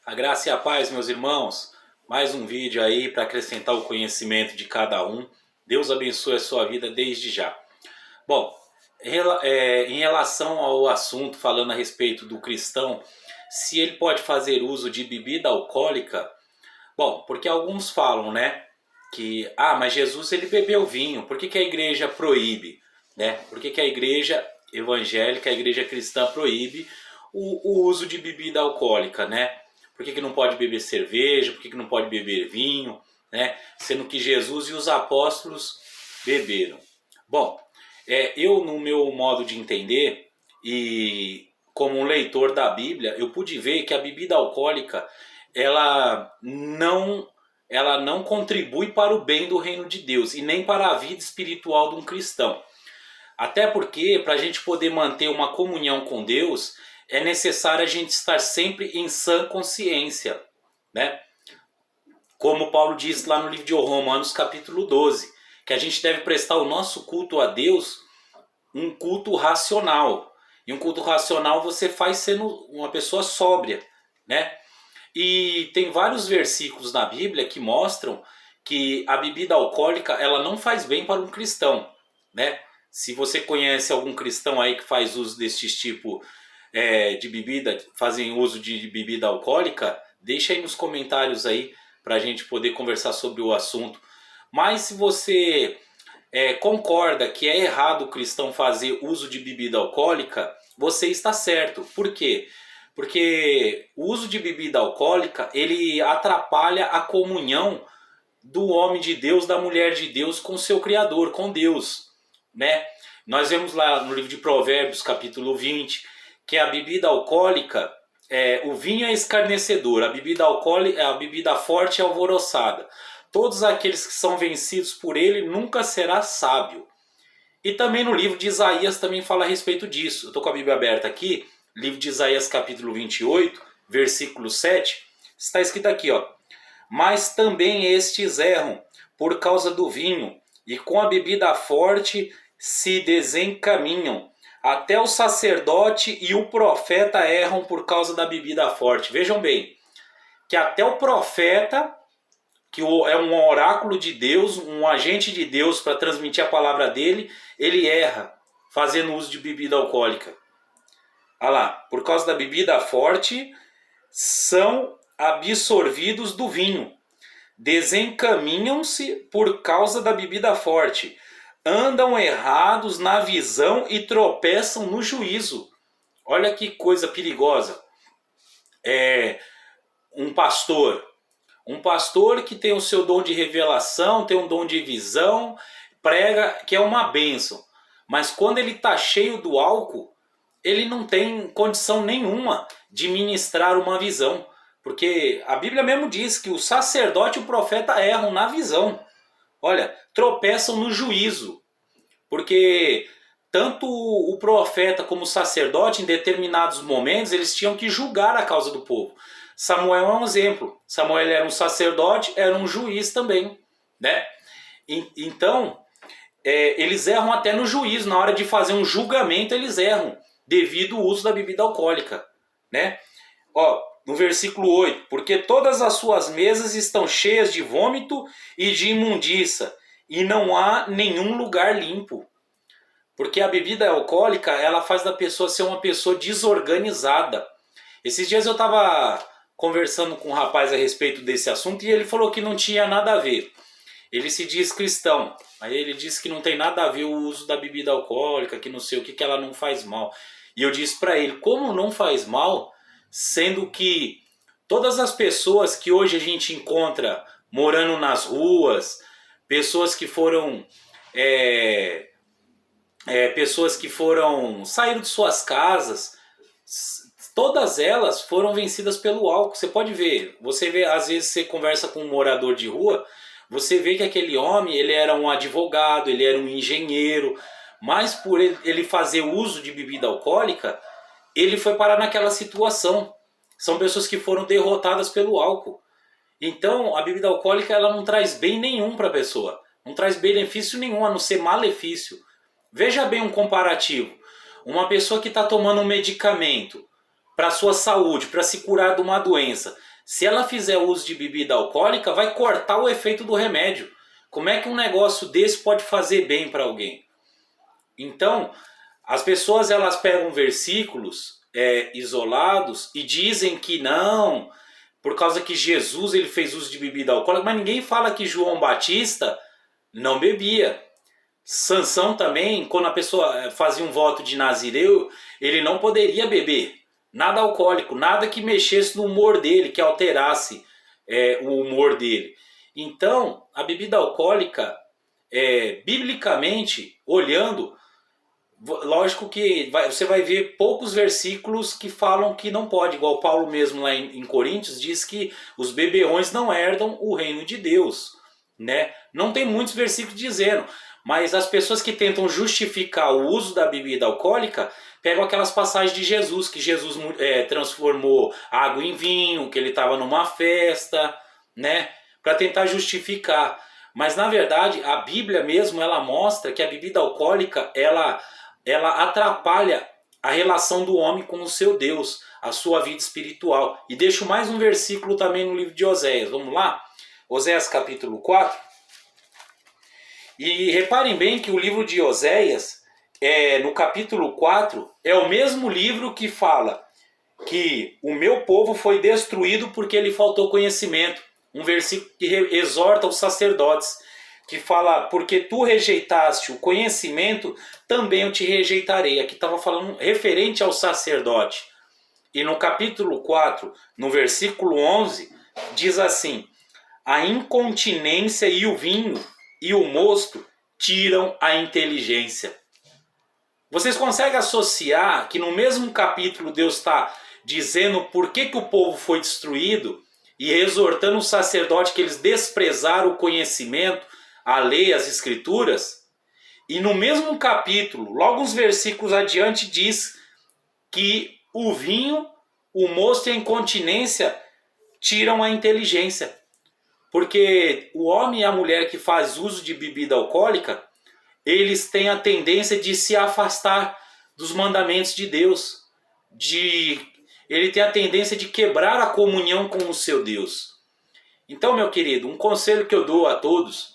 A graça e a paz, meus irmãos. Mais um vídeo aí para acrescentar o conhecimento de cada um. Deus abençoe a sua vida desde já. Bom, em relação ao assunto, falando a respeito do cristão, se ele pode fazer uso de bebida alcoólica, bom, porque alguns falam, né, que, mas Jesus ele bebeu vinho, por que que a igreja proíbe, né? Por que que a igreja evangélica, a igreja cristã proíbe o uso de bebida alcoólica, né? Por que que não pode beber cerveja, por que que não pode beber vinho, né? Sendo que Jesus e os apóstolos beberam. Bom, eu no meu modo de entender e como um leitor da Bíblia, eu pude ver que a bebida alcoólica ela não contribui para o bem do reino de Deus e nem para a vida espiritual de um cristão. Até porque, para a gente poder manter uma comunhão com Deus, é necessário a gente estar sempre em sã consciência, né? Como Paulo diz lá no livro de Romanos, capítulo 12, que a gente deve prestar o nosso culto a Deus um culto racional. E um culto racional você faz sendo uma pessoa sóbria, né? E tem vários versículos na Bíblia que mostram que a bebida alcoólica ela não faz bem para um cristão, né? Se você conhece algum cristão aí que faz uso desse tipo de bebida, fazem uso de bebida alcoólica, deixa aí nos comentários aí para a gente poder conversar sobre o assunto. Mas se você concorda que é errado o cristão fazer uso de bebida alcoólica, você está certo. Por quê? Porque o uso de bebida alcoólica, ele atrapalha a comunhão do homem de Deus, da mulher de Deus com o seu Criador, com Deus, né? Nós vemos lá no livro de Provérbios, capítulo 20, que a bebida alcoólica, o vinho é escarnecedor, a bebida forte é alvoroçada. Todos aqueles que são vencidos por ele nunca será sábio. E também no livro de Isaías também fala a respeito disso. Eu estou com a Bíblia aberta aqui, livro de Isaías capítulo 28, versículo 7, está escrito aqui, ó: mas também estes erram por causa do vinho, e com a bebida forte se desencaminham. Até o sacerdote e o profeta erram por causa da bebida forte. Vejam bem, que até o profeta, que é um oráculo de Deus, um agente de Deus para transmitir a palavra dele, ele erra fazendo uso de bebida alcoólica. Olha lá, por causa da bebida forte, são absorvidos do vinho. Desencaminham-se por causa da bebida forte. Andam errados na visão e tropeçam no juízo. Olha que coisa perigosa. Um pastor que tem o seu dom de revelação, tem um dom de visão, prega que é uma bênção. Mas quando ele está cheio do álcool, ele não tem condição nenhuma de ministrar uma visão. Porque a Bíblia mesmo diz que o sacerdote e o profeta erram na visão. Olha, tropeçam no juízo. Porque tanto o profeta como o sacerdote, em determinados momentos, eles tinham que julgar a causa do povo. Samuel é um exemplo. Samuel era um sacerdote, era um juiz também, né? Então, eles erram até no juízo. Na hora de fazer um julgamento, eles erram, devido ao uso da bebida alcoólica, né? Ó, no versículo 8, porque todas as suas mesas estão cheias de vômito e de imundícia, e não há nenhum lugar limpo. Porque a bebida alcoólica, ela faz da pessoa ser uma pessoa desorganizada. Esses dias eu estava conversando com um rapaz a respeito desse assunto e ele falou que não tinha nada a ver. Ele se diz cristão, aí ele disse que não tem nada a ver o uso da bebida alcoólica, que não sei o que ela não faz mal. E eu disse para ele, como não faz mal, sendo que todas as pessoas que hoje a gente encontra morando nas ruas, pessoas que foram saíram de suas casas, todas elas foram vencidas pelo álcool. Você pode ver, você vê, às vezes você conversa com um morador de rua, você vê que aquele homem, ele era um advogado, ele era um engenheiro, mas por ele fazer uso de bebida alcoólica, ele foi parar naquela situação. São pessoas que foram derrotadas pelo álcool. Então, a bebida alcoólica ela não traz bem nenhum para a pessoa. Não traz benefício nenhum, a não ser malefício. Veja bem um comparativo. Uma pessoa que está tomando um medicamento para a sua saúde, para se curar de uma doença, Se ela fizer uso de bebida alcoólica, vai cortar o efeito do remédio. Como é que um negócio desse pode fazer bem para alguém? Então, as pessoas elas pegam versículos isolados e dizem que não, por causa que Jesus ele fez uso de bebida alcoólica, mas ninguém fala que João Batista não bebia. Sansão também, quando a pessoa fazia um voto de Nazireu, ele não poderia beber nada alcoólico, nada que mexesse no humor dele, que alterasse o humor dele. Então, a bebida alcoólica, biblicamente, olhando, lógico que você vai ver poucos versículos que falam que não pode, igual Paulo mesmo lá em Coríntios diz que os beberrões não herdam o reino de Deus, né? Não tem muitos versículos dizendo, mas as pessoas que tentam justificar o uso da bebida alcoólica pegam aquelas passagens de Jesus, que Jesus transformou água em vinho, que ele estava numa festa, né? Para tentar justificar. Mas na verdade a Bíblia mesmo ela mostra que a bebida alcoólica ela atrapalha a relação do homem com o seu Deus, a sua vida espiritual. E deixo mais um versículo também no livro de Oséias. Vamos lá? Oséias capítulo 4. E reparem bem que o livro de Oséias, no capítulo 4, é o mesmo livro que fala que o meu povo foi destruído porque lhe faltou conhecimento. Um versículo que exorta os sacerdotes, que fala, porque tu rejeitaste o conhecimento, também eu te rejeitarei. Aqui estava falando referente ao sacerdote. E no capítulo 4, no versículo 11, diz assim, a incontinência e o vinho e o mosto tiram a inteligência. Vocês conseguem associar que no mesmo capítulo Deus está dizendo por que o povo foi destruído e exortando o sacerdote que eles desprezaram o conhecimento, a lei, as escrituras? E no mesmo capítulo, logo uns versículos adiante, diz que o vinho, o mosto e a incontinência tiram a inteligência. Porque o homem e a mulher que faz uso de bebida alcoólica, eles têm a tendência de se afastar dos mandamentos de Deus. Ele tem a tendência de quebrar a comunhão com o seu Deus. Então, meu querido, um conselho que eu dou a todos,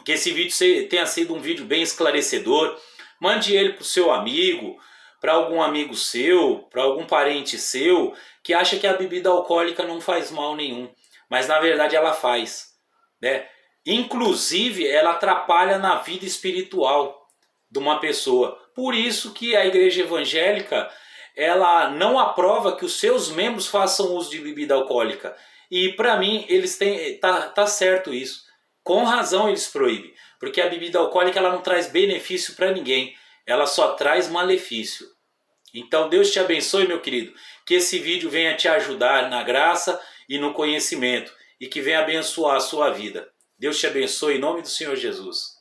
que esse vídeo tenha sido um vídeo bem esclarecedor, mande ele para o seu amigo, para algum amigo seu, para algum parente seu, que acha que a bebida alcoólica não faz mal nenhum. Mas na verdade ela faz, né? Inclusive ela atrapalha na vida espiritual de uma pessoa. Por isso que a igreja evangélica ela não aprova que os seus membros façam uso de bebida alcoólica. E para mim eles têm tá certo isso. Com razão eles proíbem, porque a bebida alcoólica ela não traz benefício para ninguém, ela só traz malefício. Então Deus te abençoe, meu querido, que esse vídeo venha te ajudar na graça e no conhecimento, e que venha abençoar a sua vida. Deus te abençoe em nome do Senhor Jesus.